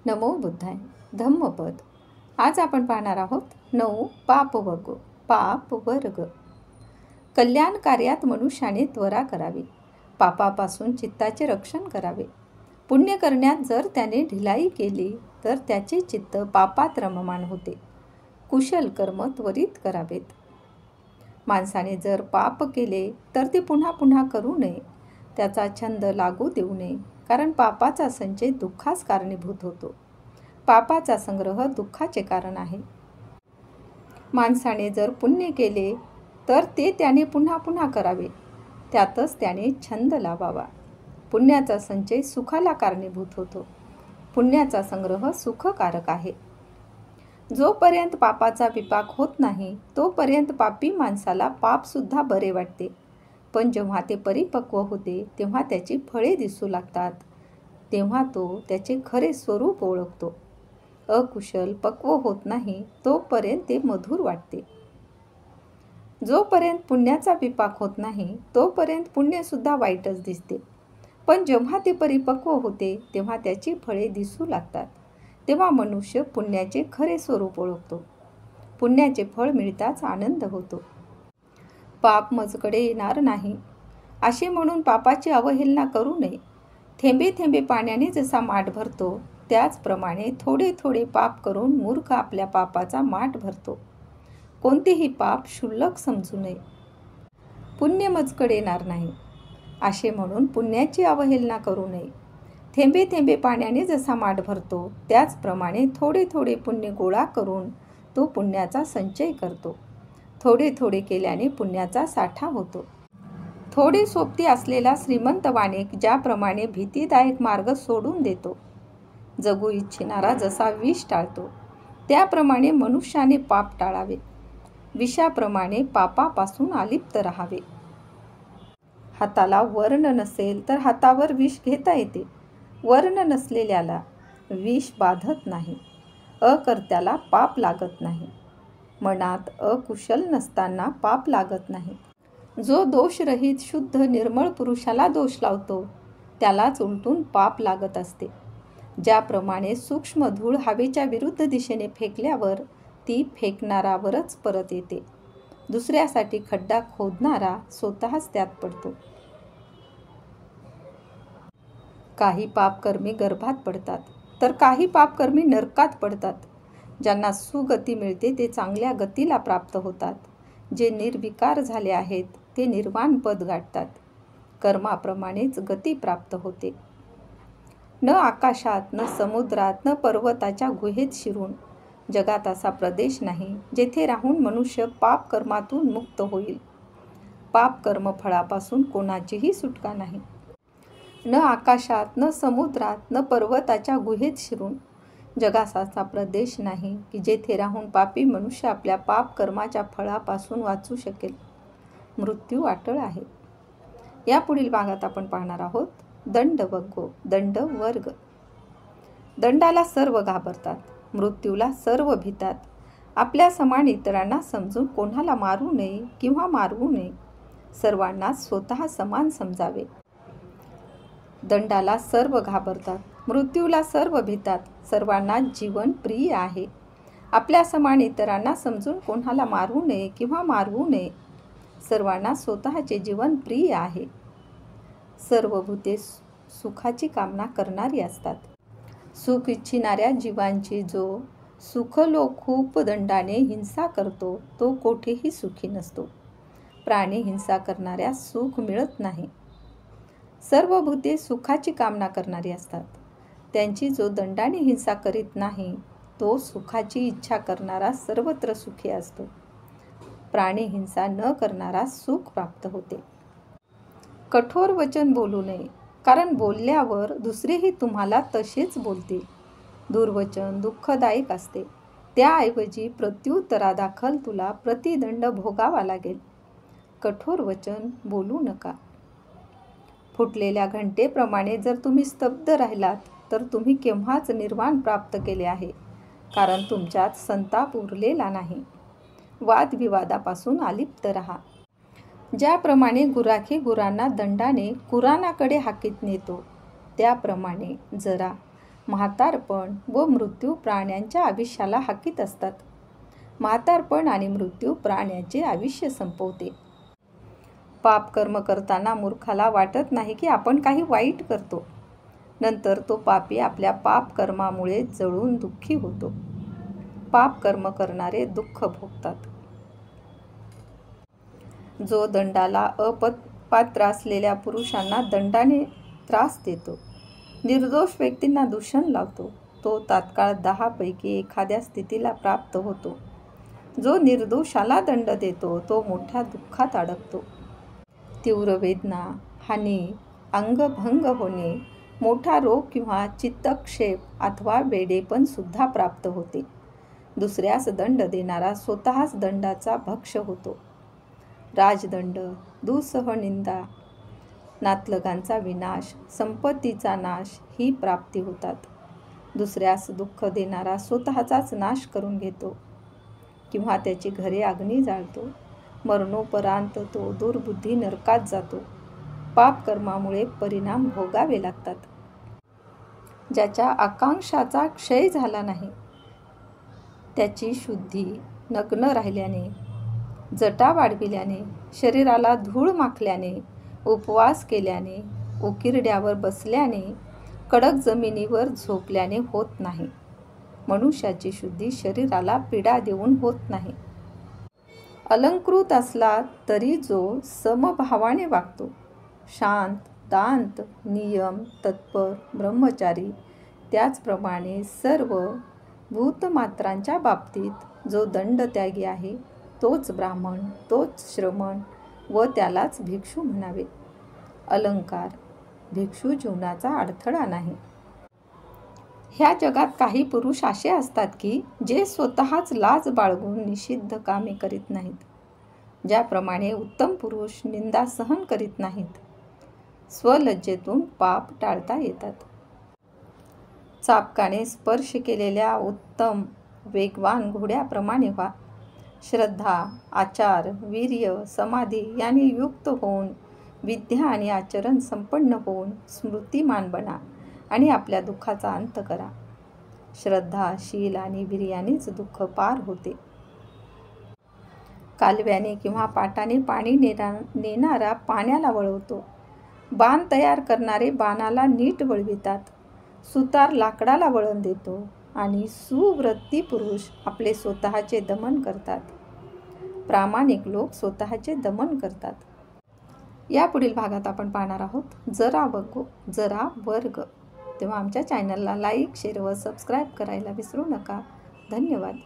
नमो बुद्धाय. धम्मपद. आज आपण पाहणार आहोत 9 पाप वर्ग. कल्याण कार्यात मनुष्याने त्वरा करावी. पापापासून चित्ताचे रक्षण करावे. पुण्य करण्यात जर त्याने ढिलाई केली तर त्याचे चित्त पापात रममाण होते. कुशल कर्म त्वरित करावेत. माणसाने जर पाप केले तर ते पुन्हा पुन्हा करू नये. त्याचा छंद लागू देऊ नये, कारण पापाचा संचय दुःखास कारणीभूत होतो. पापाचा संग्रह दुःखाचे कारण आहे. माणसाने जर पुण्य केले तर ते त्याने पुन्हा पुन्हा करावे. त्यातच त्याने छंद लावावा. पुण्याचा संचय सुखाला कारणीभूत होतो. पुण्याचा संग्रह सुखकारक आहे. जोपर्यंत पापाचा विपाक होत नाही तोपर्यंत पापी माणसाला पापसुद्धा बरे वाटते. पण जेव्हा ते परिपक्व होते तेव्हा त्याची फळे दिसू लागतात. तेव्हा तो त्याचे खरे स्वरूप ओळखतो. अकुशल पक्व होत नाही तोपर्यंत ते मधुर वाटते. जोपर्यंत पुण्याचा विपाक होत नाही तोपर्यंत पुण्यसुद्धा वाईटच दिसते. पण जेव्हा ते परिपक्व होते तेव्हा त्याची फळे दिसू लागतात. तेव्हा मनुष्य पुण्याचे खरे स्वरूप ओळखतो. पुण्याचे फळ मिळताच आनंद होतो. पाप मजकडे येणार नाही असे म्हणून पापाची अवहेलना करू नये. थेंबे थेंबे पाण्याने जसा माठ भरतो त्याचप्रमाणे थोडे थोडे पाप करून मूर्ख आपल्या पापाचा माठ भरतो. कोणतेही पाप क्षुल्लक समजू नये. पुण्य मजकडे येणार नाही असे म्हणून पुण्याची अवहेलना करू नये. थेंबे थेंबे पाण्याने जसा माठ भरतो त्याचप्रमाणे थोडे थोडे पुण्य गोळा करून तो पुण्याचा संचय करतो. थोडे थोडे केल्याने पुण्याचा साठा होतो. थोडे सोबती असलेला श्रीमंत वाणिक ज्याप्रमाणे भीतीदायक मार्ग सोडून देतो, जगू इच्छिणारा जसा विष टाळतो, त्याप्रमाणे मनुष्याने पाप टाळावे. विषाप्रमाणे पापापासून अलिप्त राहावे. हाताला वर्ण नसेल तर हातावर विष घेता येते. वर्ण नसलेल्याला विष बाधत नाही. अकर्त्याला पाप लागत नाही. मनात अकुशल नसताना पाप लागत नाही. जो दोषरहित शुद्ध निर्मळ पुरुषाला दोष लावतो त्यालाच उलटून पाप लागत असते. ज्याप्रमाणे सूक्ष्म धूळ हवेच्या विरुद्ध दिशेने फेकल्यावर ती फेकणारावरच परत येते. दुसऱ्यासाठी खड्डा खोदणारा स्वतःच त्यात पडतो. काही पापकर्मी गर्भात पडतात तर काही पापकर्मी नरकात पडतात. ज्यांना सुगती मिळते ते चांगल्या गतीला प्राप्त होतात. जे निर्विकार झाले आहेत ते निर्वाण पद गाठतात. कर्माप्रमाणेच गती प्राप्त होते. न आकाशात न समुद्रात न पर्वताच्या गुहेत शिरून जगात असा प्रदेश नाही जेथे राहून मनुष्य पाप कर्मातून मुक्त होईल. पाप कर्म फळापासून कोणाचीही सुटका नाही. न आकाशात न समुद्रात न पर्वताच्या गुहेत शिरून जगासाचा प्रदेश नाही की जेथे राहून पापी मनुष्य आपल्या पाप कर्माच्या फळापासून वाचू शकेल. मृत्यू अटळ आहे. या पुढील भागात आपण पाहणार आहोत दंड वर्ग. दंडाला सर्व घाबरतात. मृत्यूला सर्व भीतात. आपल्या समान इतरांना समजून कोणाला मारू नये किंवा मारवू नये. सर्वांना स्वतः समान समजावे. दंडाला सर्व घाबरतात. मृत्यूला सर्व भीतात. सर्वांना जीवन प्रिय आहे. आपल्या समान इतरांना समजून कोणाला मारू नये किंवा मारवू नये. सर्वांना स्वतःचे जीवन प्रिय आहे. सर्व भूते सुखाची कामना करणारी असतात. सुख इच्छिणाऱ्या जीवांची जो सुखलोक खूप दंडाने हिंसा करतो तो कोठेही सुखी नसतो. प्राणी हिंसा करणाऱ्यास सुख मिळत नाही. सर्व भूते सुखाची कामना करणारी असतात. त्यांची जो दंडाने हिंसा करीत नाही तो सुखाची इच्छा करणारा सर्वत्र सुखी असतो. प्राणी हिंसा न करणारा सुख प्राप्त होते. कठोर वचन बोलू नये, कारण बोलल्यावर दुसरेही तुम्हाला तसेच बोलतील. दुर्वचन दुःखदायक असते. त्याऐवजी प्रत्युत्तरादाखल तुला प्रतिदंड भोगावा लागेल. कठोर वचन बोलू नका. फुटलेल्या घंटेप्रमाणे जर तुम्ही स्तब्ध राहिलात तर तुम्ही केव्हाच निर्वाण प्राप्त केले आहे, कारण तुमच्यात संताप उरलेला नाही. वादविवादापासून अलिप्त राहा. ज्याप्रमाणे गुराखी गुरांना दंडाने कुराणाकडे हाकीत नेतो त्याप्रमाणे जरा म्हातारपण व मृत्यू प्राण्यांच्या आयुष्याला हाकीत असतात. म्हातारपण आणि मृत्यू प्राण्याचे आयुष्य संपवते. पाप कर्म करताना मूर्खाला वाटत नाही की आपण काही वाईट करतो. नंतर तो पापी आपल्या पाप कर्मामुळे जळून दुःखी होतो. पाप कर्म करणारे दुःख भोगतात. जो दंडाला अपात्र असलेल्या पुरुषांना दंडाने त्रास देतो, निर्दोष व्यक्तींना दूषण लावतो, तो तात्काळ 10 पैकी एखाद्या स्थितीला प्राप्त होतो. जो निर्दोषाला दंड देतो तो मोठ्या दुःखात अडकतो. तीव्र वेदना, हानी, अंगभंग होणे, मोठा रोग किंवा चित्तक्षेप अथवा वेडेपण सुद्धा प्राप्त होते. दुसऱ्यास दंड देणारा स्वतःच दंडाचा भक्ष होतो. राजदंड, दुःसह निंदा, नातलगांचा विनाश, संपत्तीचा नाश ही प्राप्ती होतात. दुसऱ्यास दुःख देणारा स्वतःचाच नाश करून घेतो किंवा त्याची घरे अग्नी जाळतो. मरणोपरांत तो दुर्बुद्धी नरकात जातो. पाप कर्मामुळे परिणाम भोगावे लागतात. ज्याच्या आकांक्षाचा क्षय झाला नाही, त्याची शुद्धी नग्न राहिल्याने, जटा वाढविल्याने, शरीराला धूळ माखल्याने, उपवास केल्याने, उकिरड्यावर बसल्याने, कडक जमिनीवर झोपल्याने होत नाही. मनुष्याची शुद्धी शरीराला पीडा देऊन होत नाही. अलंकृत असला तरी जो समभावाने वागतो, शांत, दांत, नियम, तत्पर, ब्रह्मचारी, त्याचप्रमाणे सर्व भूतमात्रांच्या बाबतीत जो दंडत्यागी आहे, तोच ब्राह्मण, तोच श्रमण व त्यालाच भिक्षू म्हणावे. अलंकार भिक्षू जीवनाचा अडथळा नाही. ह्या जगात काही पुरुष असे असतात की जे स्वतःच लाज बाळगून निषिद्ध कामे करीत नाहीत. ज्याप्रमाणे उत्तम पुरुष निंदा सहन करीत नाहीत. स्वलज्जेतून पाप टाळता येतात. चाबकाने स्पर्श केलेल्या उत्तम वेगवान घोड्याप्रमाणे व्हा. श्रद्धा, आचार, वीर्य, समाधी यांनी युक्त होऊन, विद्या आणि आचरण संपन्न होऊन स्मृतिमान बना आणि आपल्या दुःखाचा अंत करा. श्रद्धा, शील आणि वीर्यानेच दुःख पार होते. कालव्याने किंवा पाटाने पाणी नेणारा पाण्याला वळवतो. बाण तयार करणारे बाणाला नीट वळवितात. सुतार लाकडाला वळण देतो आणि सुवृत्ती पुरुष आपले स्वतःचे दमन करतात. प्रामाणिक लोक स्वतःचे दमन करतात. या पुढील भागात आपण पाहणार आहोत जरा वर्ग. तेव्हा आमच्या चॅनलला लाईक, शेअर व सबस्क्राईब करायला विसरू नका. धन्यवाद.